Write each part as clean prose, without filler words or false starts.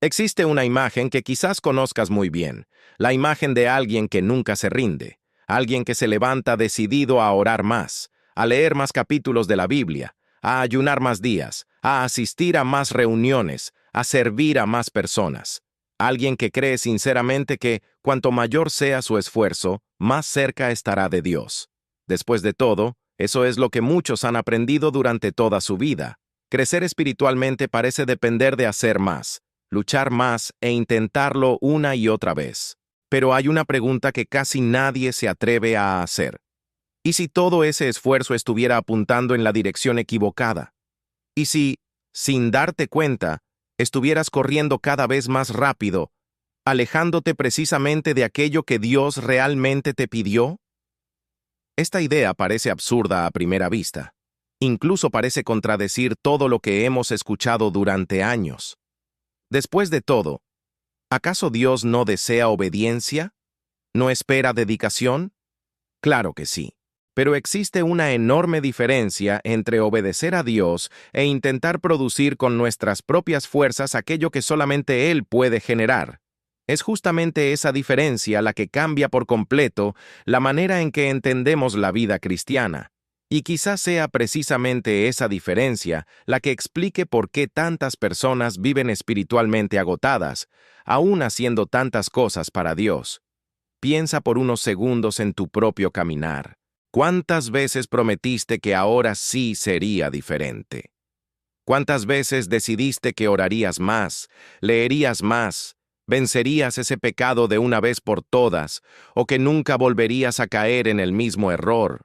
Existe una imagen que quizás conozcas muy bien, la imagen de alguien que nunca se rinde, alguien que se levanta decidido a orar más, a leer más capítulos de la Biblia, a ayunar más días, a asistir a más reuniones, a servir a más personas. Alguien que cree sinceramente que, cuanto mayor sea su esfuerzo, más cerca estará de Dios. Después de todo, eso es lo que muchos han aprendido durante toda su vida. Crecer espiritualmente parece depender de hacer más, luchar más e intentarlo una y otra vez. Pero hay una pregunta que casi nadie se atreve a hacer. ¿Y si todo ese esfuerzo estuviera apuntando en la dirección equivocada? ¿Y si, sin darte cuenta, estuvieras corriendo cada vez más rápido, alejándote precisamente de aquello que Dios realmente te pidió? Esta idea parece absurda a primera vista. Incluso parece contradecir todo lo que hemos escuchado durante años. Después de todo, ¿acaso Dios no desea obediencia? ¿No espera dedicación? Claro que sí. Pero existe una enorme diferencia entre obedecer a Dios e intentar producir con nuestras propias fuerzas aquello que solamente Él puede generar. Es justamente esa diferencia la que cambia por completo la manera en que entendemos la vida cristiana. Y quizás sea precisamente esa diferencia la que explique por qué tantas personas viven espiritualmente agotadas, aún haciendo tantas cosas para Dios. Piensa por unos segundos en tu propio caminar. ¿Cuántas veces prometiste que ahora sí sería diferente? ¿Cuántas veces decidiste que orarías más, leerías más, vencerías ese pecado de una vez por todas, o que nunca volverías a caer en el mismo error?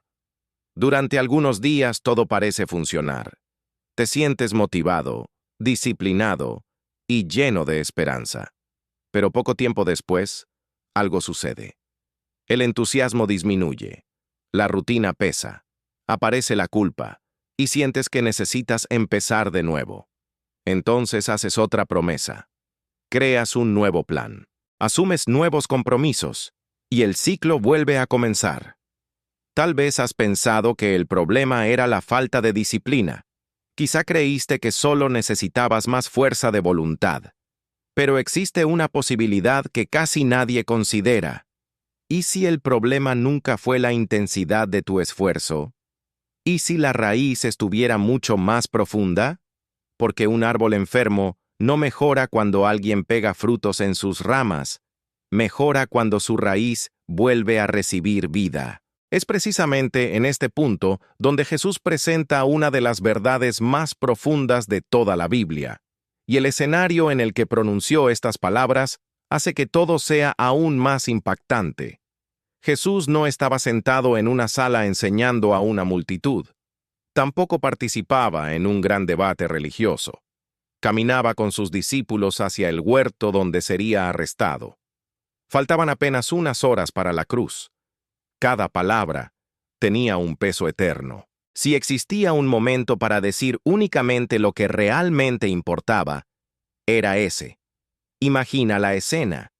Durante algunos días todo parece funcionar. Te sientes motivado, disciplinado y lleno de esperanza. Pero poco tiempo después, algo sucede. El entusiasmo disminuye. La rutina pesa. Aparece la culpa. Y sientes que necesitas empezar de nuevo. Entonces haces otra promesa. Creas un nuevo plan. Asumes nuevos compromisos. Y el ciclo vuelve a comenzar. Tal vez has pensado que el problema era la falta de disciplina. Quizá creíste que solo necesitabas más fuerza de voluntad. Pero existe una posibilidad que casi nadie considera. ¿Y si el problema nunca fue la intensidad de tu esfuerzo? ¿Y si la raíz estuviera mucho más profunda? Porque un árbol enfermo no mejora cuando alguien pega frutos en sus ramas, mejora cuando su raíz vuelve a recibir vida. Es precisamente en este punto donde Jesús presenta una de las verdades más profundas de toda la Biblia. Y el escenario en el que pronunció estas palabras hace que todo sea aún más impactante. Jesús no estaba sentado en una sala enseñando a una multitud. Tampoco participaba en un gran debate religioso. Caminaba con sus discípulos hacia el huerto donde sería arrestado. Faltaban apenas unas horas para la cruz. Cada palabra tenía un peso eterno. Si existía un momento para decir únicamente lo que realmente importaba, era ese. Imagina la escena.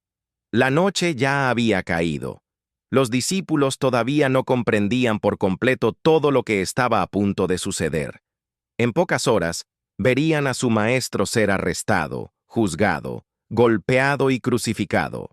La noche ya había caído. Los discípulos todavía no comprendían por completo todo lo que estaba a punto de suceder. En pocas horas, verían a su maestro ser arrestado, juzgado, golpeado y crucificado.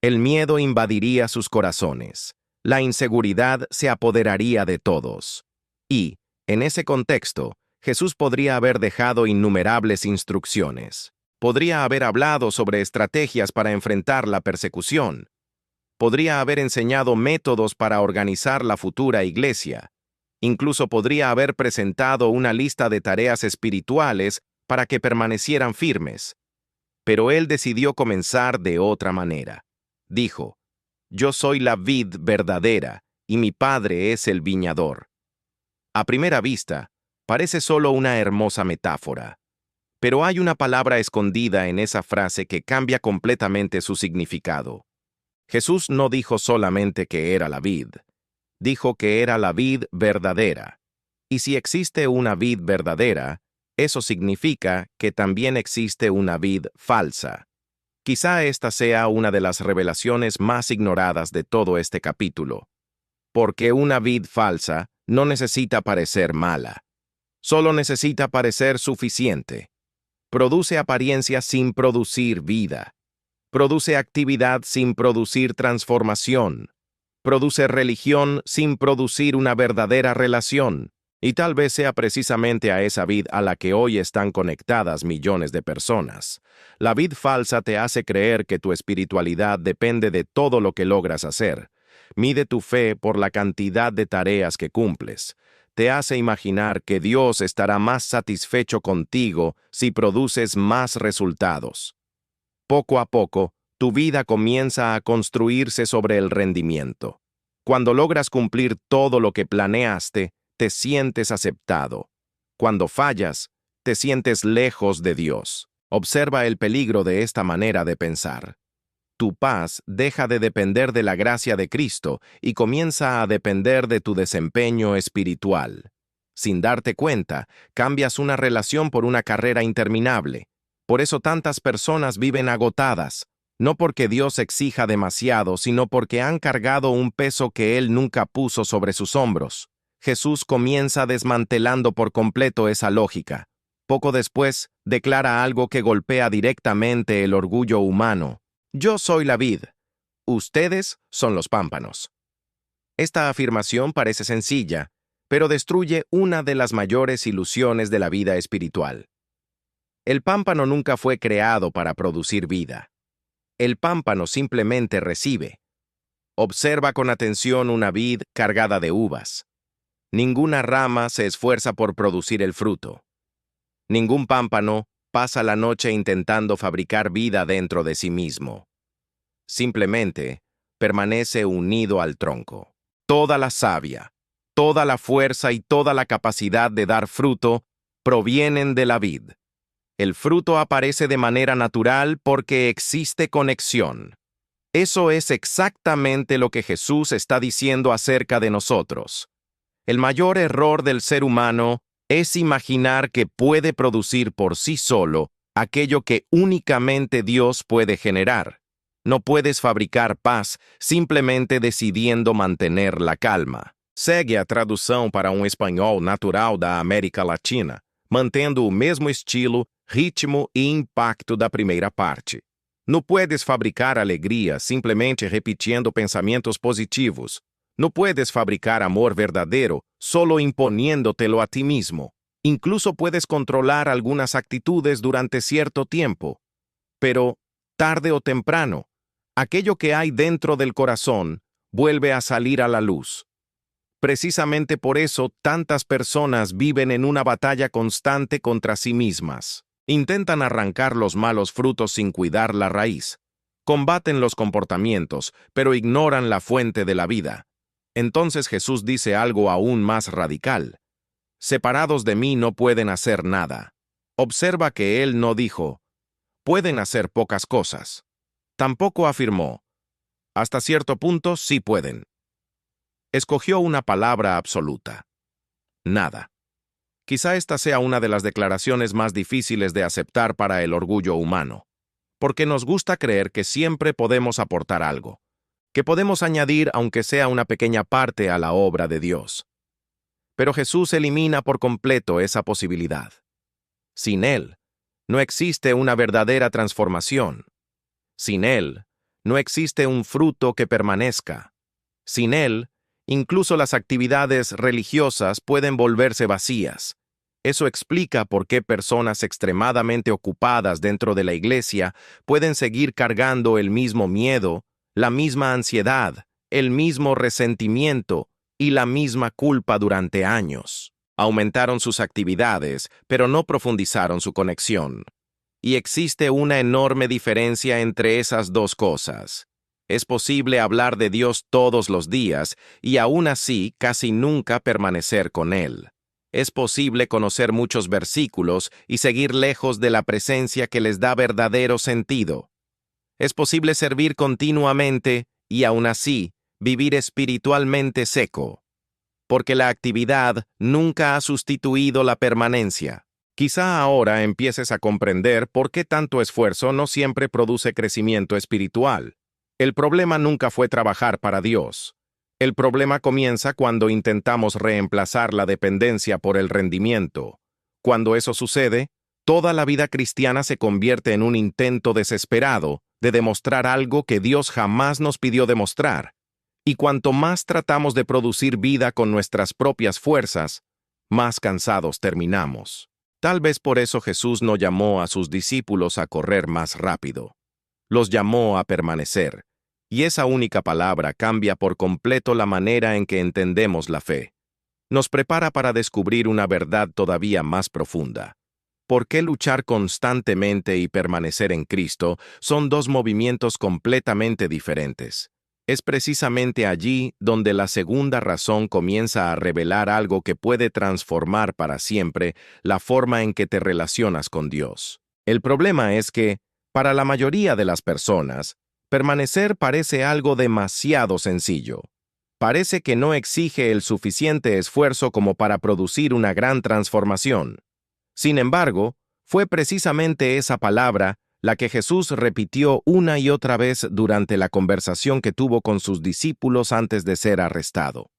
El miedo invadiría sus corazones. La inseguridad se apoderaría de todos. Y, en ese contexto, Jesús podría haber dejado innumerables instrucciones. Podría haber hablado sobre estrategias para enfrentar la persecución. Podría haber enseñado métodos para organizar la futura iglesia. Incluso podría haber presentado una lista de tareas espirituales para que permanecieran firmes. Pero él decidió comenzar de otra manera. Dijo: «Yo soy la vid verdadera, y mi Padre es el viñador». A primera vista, parece solo una hermosa metáfora. Pero hay una palabra escondida en esa frase que cambia completamente su significado. Jesús no dijo solamente que era la vid. Dijo que era la vid verdadera. Y si existe una vid verdadera, eso significa que también existe una vid falsa. Quizá esta sea una de las revelaciones más ignoradas de todo este capítulo. Porque una vid falsa no necesita parecer mala. Solo necesita parecer suficiente. Produce apariencia sin producir vida. Produce actividad sin producir transformación. Produce religión sin producir una verdadera relación. Y tal vez sea precisamente a esa vid a la que hoy están conectadas millones de personas. La vid falsa te hace creer que tu espiritualidad depende de todo lo que logras hacer. Mide tu fe por la cantidad de tareas que cumples. Te hace imaginar que Dios estará más satisfecho contigo si produces más resultados. Poco a poco, tu vida comienza a construirse sobre el rendimiento. Cuando logras cumplir todo lo que planeaste, te sientes aceptado. Cuando fallas, te sientes lejos de Dios. Observa el peligro de esta manera de pensar. Tu paz deja de depender de la gracia de Cristo y comienza a depender de tu desempeño espiritual. Sin darte cuenta, cambias una relación por una carrera interminable. Por eso tantas personas viven agotadas, no porque Dios exija demasiado, sino porque han cargado un peso que Él nunca puso sobre sus hombros. Jesús comienza desmantelando por completo esa lógica. Poco después, declara algo que golpea directamente el orgullo humano. Yo soy la vid, ustedes son los pámpanos. Esta afirmación parece sencilla, pero destruye una de las mayores ilusiones de la vida espiritual. El pámpano nunca fue creado para producir vida. El pámpano simplemente recibe. Observa con atención una vid cargada de uvas. Ninguna rama se esfuerza por producir el fruto. Ningún pámpano pasa la noche intentando fabricar vida dentro de sí mismo. Simplemente permanece unido al tronco. Toda la savia, toda la fuerza y toda la capacidad de dar fruto provienen de la vid. El fruto aparece de manera natural porque existe conexión. Eso es exactamente lo que Jesús está diciendo acerca de nosotros. El mayor error del ser humano es imaginar que puede producir por sí solo aquello que únicamente Dios puede generar. No puedes fabricar paz simplesmente decidindo mantener la calma. Segue a tradução para espanhol natural da América Latina, mantendo o mesmo estilo, ritmo e impacto da primeira parte. Não puedes fabricar alegria simplesmente repetindo pensamentos positivos. No puedes fabricar amor verdadero solo imponiéndotelo a ti mismo. Incluso puedes controlar algunas actitudes durante cierto tiempo. Pero, tarde o temprano, aquello que hay dentro del corazón vuelve a salir a la luz. Precisamente por eso tantas personas viven en una batalla constante contra sí mismas. Intentan arrancar los malos frutos sin cuidar la raíz. Combaten los comportamientos, pero ignoran la fuente de la vida. Entonces Jesús dice algo aún más radical. Separados de mí no pueden hacer nada. Observa que Él no dijo, pueden hacer pocas cosas. Tampoco afirmó, hasta cierto punto sí pueden. Escogió una palabra absoluta. Nada. Quizá esta sea una de las declaraciones más difíciles de aceptar para el orgullo humano, porque nos gusta creer que siempre podemos aportar algo, que podemos añadir aunque sea una pequeña parte a la obra de Dios. Pero Jesús elimina por completo esa posibilidad. Sin Él, no existe una verdadera transformación. Sin Él, no existe un fruto que permanezca. Sin Él, incluso las actividades religiosas pueden volverse vacías. Eso explica por qué personas extremadamente ocupadas dentro de la iglesia pueden seguir cargando el mismo miedo, la misma ansiedad, el mismo resentimiento y la misma culpa durante años. Aumentaron sus actividades, pero no profundizaron su conexión. Y existe una enorme diferencia entre esas dos cosas. Es posible hablar de Dios todos los días y aún así casi nunca permanecer con Él. Es posible conocer muchos versículos y seguir lejos de la presencia que les da verdadero sentido. Es posible servir continuamente y aún así vivir espiritualmente seco, porque la actividad nunca ha sustituido la permanencia. Quizá ahora empieces a comprender por qué tanto esfuerzo no siempre produce crecimiento espiritual. El problema nunca fue trabajar para Dios. El problema comienza cuando intentamos reemplazar la dependencia por el rendimiento. Cuando eso sucede, Toda la vida cristiana se convierte en un intento desesperado de demostrar algo que Dios jamás nos pidió demostrar. Y cuanto más tratamos de producir vida con nuestras propias fuerzas, más cansados terminamos. Tal vez por eso Jesús no llamó a sus discípulos a correr más rápido. Los llamó a permanecer. Y esa única palabra cambia por completo la manera en que entendemos la fe. Nos prepara para descubrir una verdad todavía más profunda. ¿Por qué luchar constantemente y permanecer en Cristo son dos movimientos completamente diferentes? Es precisamente allí donde la segunda razón comienza a revelar algo que puede transformar para siempre la forma en que te relacionas con Dios. El problema es que, para la mayoría de las personas, permanecer parece algo demasiado sencillo. Parece que no exige el suficiente esfuerzo como para producir una gran transformación. Sin embargo, fue precisamente esa palabra la que Jesús repitió una y otra vez durante la conversación que tuvo con sus discípulos antes de ser arrestado.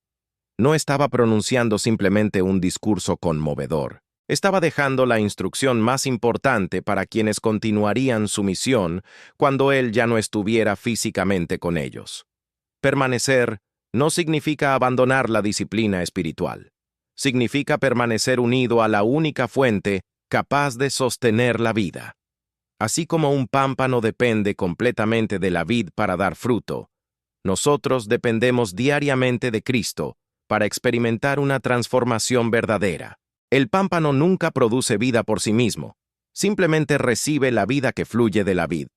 No estaba pronunciando simplemente un discurso conmovedor. Estaba dejando la instrucción más importante para quienes continuarían su misión cuando él ya no estuviera físicamente con ellos. Permanecer no significa abandonar la disciplina espiritual. Significa permanecer unido a la única fuente capaz de sostener la vida. Así como un pámpano depende completamente de la vid para dar fruto, nosotros dependemos diariamente de Cristo para experimentar una transformación verdadera. El pámpano nunca produce vida por sí mismo, simplemente recibe la vida que fluye de la vid.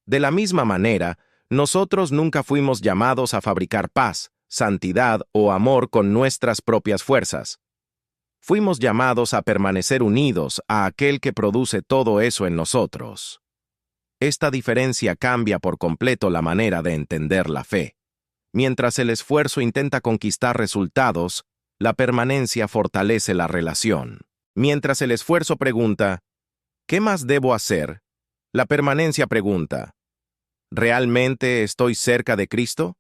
De la misma manera, nosotros nunca fuimos llamados a fabricar paz, santidad o amor con nuestras propias fuerzas. Fuimos llamados a permanecer unidos a aquel que produce todo eso en nosotros. Esta diferencia cambia por completo la manera de entender la fe. Mientras el esfuerzo intenta conquistar resultados, la permanencia fortalece la relación. Mientras el esfuerzo pregunta, ¿qué más debo hacer?, la permanencia pregunta, ¿realmente estoy cerca de Cristo?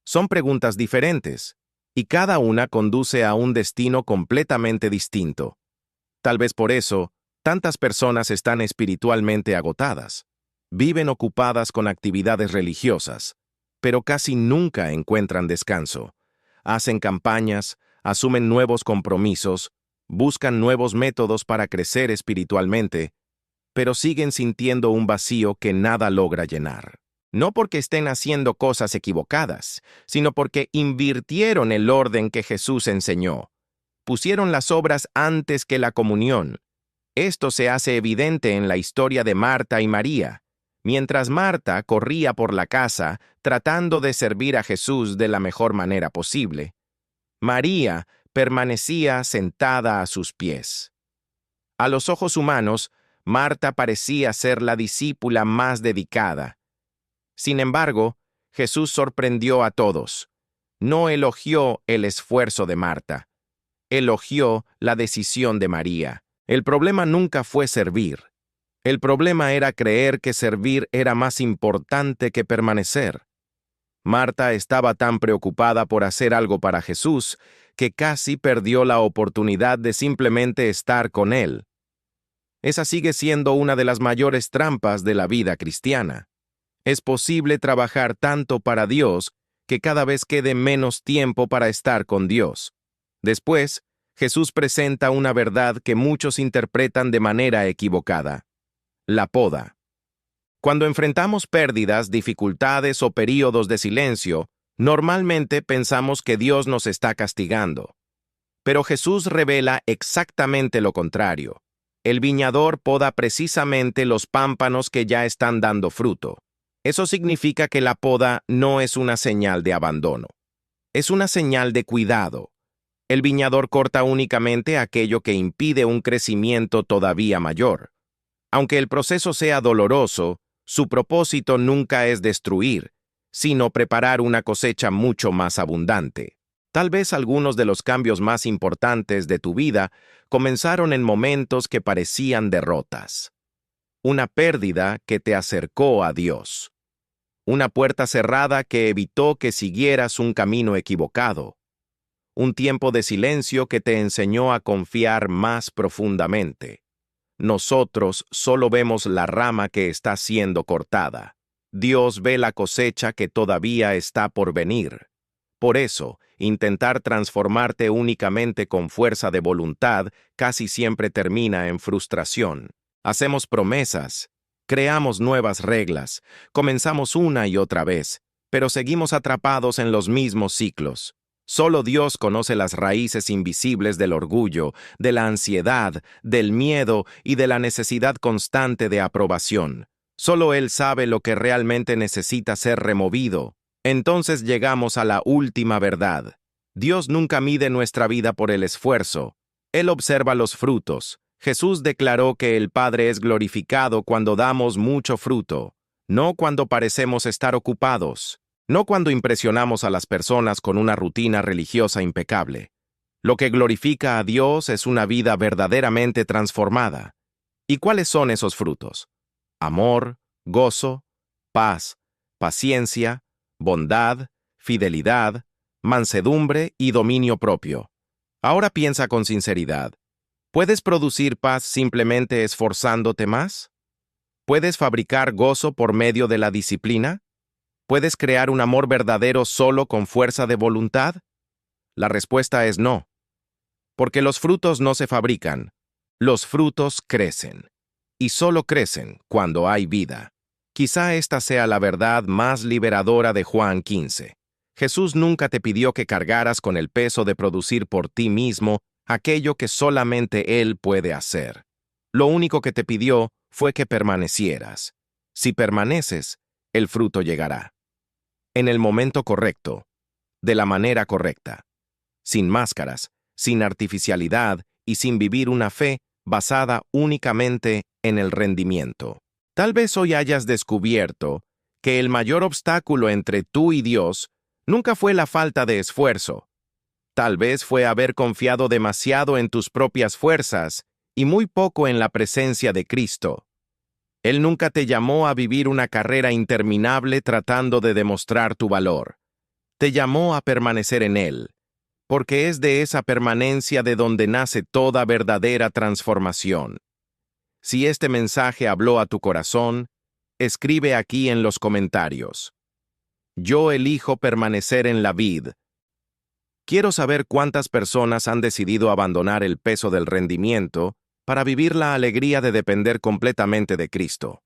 Son preguntas diferentes, y cada una conduce a un destino completamente distinto. Tal vez por eso, tantas personas están espiritualmente agotadas. Viven ocupadas con actividades religiosas, pero casi nunca encuentran descanso. Hacen campañas, asumen nuevos compromisos, buscan nuevos métodos para crecer espiritualmente, pero siguen sintiendo un vacío que nada logra llenar. No porque estén haciendo cosas equivocadas, sino porque invirtieron el orden que Jesús enseñó. Pusieron las obras antes que la comunión. Esto se hace evidente en la historia de Marta y María. Mientras Marta corría por la casa tratando de servir a Jesús de la mejor manera posible, María permanecía sentada a sus pies. A los ojos humanos, Marta parecía ser la discípula más dedicada. Sin embargo, Jesús sorprendió a todos. No elogió el esfuerzo de Marta. Elogió la decisión de María. El problema nunca fue servir. El problema era creer que servir era más importante que permanecer. Marta estaba tan preocupada por hacer algo para Jesús que casi perdió la oportunidad de simplemente estar con él. Esa sigue siendo una de las mayores trampas de la vida cristiana. Es posible trabajar tanto para Dios que cada vez quede menos tiempo para estar con Dios. Después, Jesús presenta una verdad que muchos interpretan de manera equivocada: la poda. Cuando enfrentamos pérdidas, dificultades o períodos de silencio, normalmente pensamos que Dios nos está castigando. Pero Jesús revela exactamente lo contrario. El viñador poda precisamente los pámpanos que ya están dando fruto. Eso significa que la poda no es una señal de abandono. Es una señal de cuidado. El viñador corta únicamente aquello que impide un crecimiento todavía mayor. Aunque el proceso sea doloroso, su propósito nunca es destruir, sino preparar una cosecha mucho más abundante. Tal vez algunos de los cambios más importantes de tu vida comenzaron en momentos que parecían derrotas. Una pérdida que te acercó a Dios. Una puerta cerrada que evitó que siguieras un camino equivocado. Un tiempo de silencio que te enseñó a confiar más profundamente. Nosotros solo vemos la rama que está siendo cortada. Dios ve la cosecha que todavía está por venir. Por eso, intentar transformarte únicamente con fuerza de voluntad casi siempre termina en frustración. Hacemos promesas, creamos nuevas reglas, comenzamos una y otra vez, pero seguimos atrapados en los mismos ciclos. Solo Dios conoce las raíces invisibles del orgullo, de la ansiedad, del miedo y de la necesidad constante de aprobación. Solo Él sabe lo que realmente necesita ser removido. Entonces llegamos a la última verdad. Dios nunca mide nuestra vida por el esfuerzo. Él observa los frutos. Jesús declaró que el Padre es glorificado cuando damos mucho fruto, no cuando parecemos estar ocupados, no cuando impresionamos a las personas con una rutina religiosa impecable. Lo que glorifica a Dios es una vida verdaderamente transformada. ¿Y cuáles son esos frutos? Amor, gozo, paz, paciencia, bondad, fidelidad, mansedumbre y dominio propio. Ahora piensa con sinceridad. ¿Puedes producir paz simplemente esforzándote más? ¿Puedes fabricar gozo por medio de la disciplina? ¿Puedes crear un amor verdadero solo con fuerza de voluntad? La respuesta es no. Porque los frutos no se fabrican, los frutos crecen. Y solo crecen cuando hay vida. Quizá esta sea la verdad más liberadora de Juan 15. Jesús nunca te pidió que cargaras con el peso de producir por ti mismo aquello que solamente Él puede hacer. Lo único que te pidió fue que permanecieras. Si permaneces, el fruto llegará. En el momento correcto, de la manera correcta, sin máscaras, sin artificialidad y sin vivir una fe basada únicamente en el rendimiento. Tal vez hoy hayas descubierto que el mayor obstáculo entre tú y Dios nunca fue la falta de esfuerzo. Tal vez fue haber confiado demasiado en tus propias fuerzas y muy poco en la presencia de Cristo. Él nunca te llamó a vivir una carrera interminable tratando de demostrar tu valor. Te llamó a permanecer en Él, porque es de esa permanencia de donde nace toda verdadera transformación. Si este mensaje habló a tu corazón, escribe aquí en los comentarios. Yo elijo permanecer en la vid. Quiero saber cuántas personas han decidido abandonar el peso del rendimiento para vivir la alegría de depender completamente de Cristo.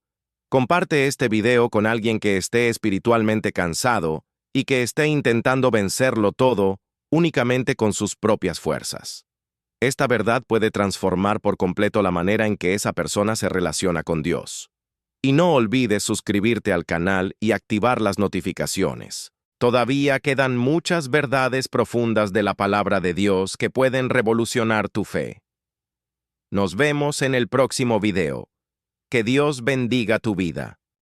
Comparte este video con alguien que esté espiritualmente cansado y que esté intentando vencerlo todo únicamente con sus propias fuerzas. Esta verdad puede transformar por completo la manera en que esa persona se relaciona con Dios. Y no olvides suscribirte al canal y activar las notificaciones. Todavía quedan muchas verdades profundas de la palabra de Dios que pueden revolucionar tu fe. Nos vemos en el próximo video. Que Dios bendiga tu vida.